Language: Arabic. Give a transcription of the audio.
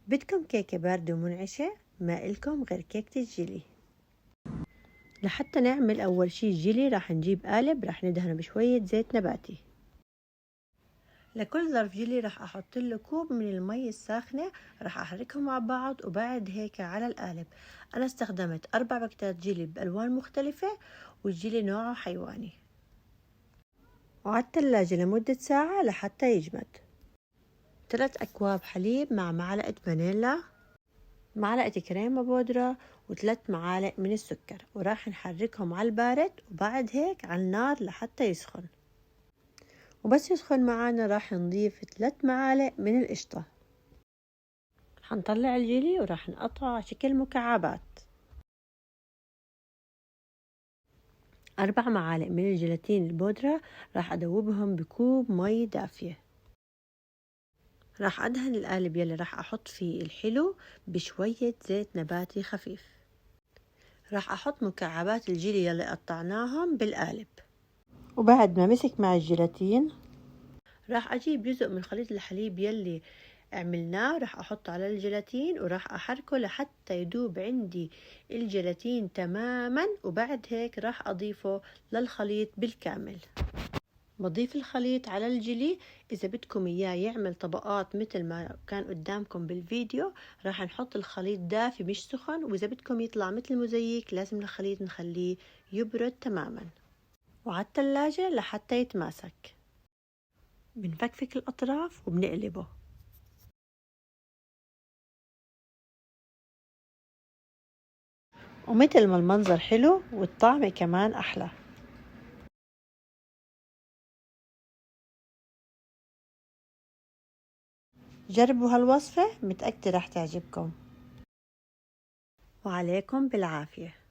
بدكم كيكة باردة ومنعشة؟ ما إلكم غير كيكة الجيلي. لحتى نعمل أول شي الجيلي راح نجيب قالب راح ندهنه بشوية زيت نباتي. لكل ظرف جيلي راح أحط له كوب من المي الساخنة، راح أحركهم مع بعض وبعد هيك على القالب. أنا استخدمت 4 باكتات جيلي بألوان مختلفة والجيلي نوعه حيواني، وعلى الثلاجة لمدة ساعة لحتى يجمد. 3 أكواب حليب مع معلقة فانيلا، معلقة كريمة بودرة، و3 معالق من السكر، وراح نحركهم على البارد وبعد هيك على النار لحتى يسخن. وبس يسخن معانا راح نضيف 3 معالق من القشطة. حنطلع الجيلي وراح نقطعه على شكل مكعبات. 4 معالق من الجيلاتين البودرة راح أدوبهم بكوب مي دافية. راح أدهن القالب يلي راح أحط فيه الحلو بشوية زيت نباتي خفيف. راح أحط مكعبات الجيلي يلي قطعناهم بالقالب، وبعد ما مسك مع الجيلاتين راح أجيب جزء من خليط الحليب يلي عملناه، راح أحطه على الجيلاتين وراح أحركه لحتى يدوب عندي الجيلاتين تماما، وبعد هيك راح أضيفه للخليط بالكامل. بضيف الخليط على الجيلي. إذا بدكم إياه يعمل طبقات مثل ما كان قدامكم بالفيديو راح نحط الخليط دافي مش سخن، وإذا بدكم يطلع مثل المزيك لازم الخليط نخليه يبرد تماما وعلى الثلاجة لحتى يتماسك. بنفكفك الأطراف وبنقلبه. ومثل ما المنظر حلو والطعم كمان أحلى. جربوا هالوصفة، متأكدة رح تعجبكم. وعليكم بالعافية.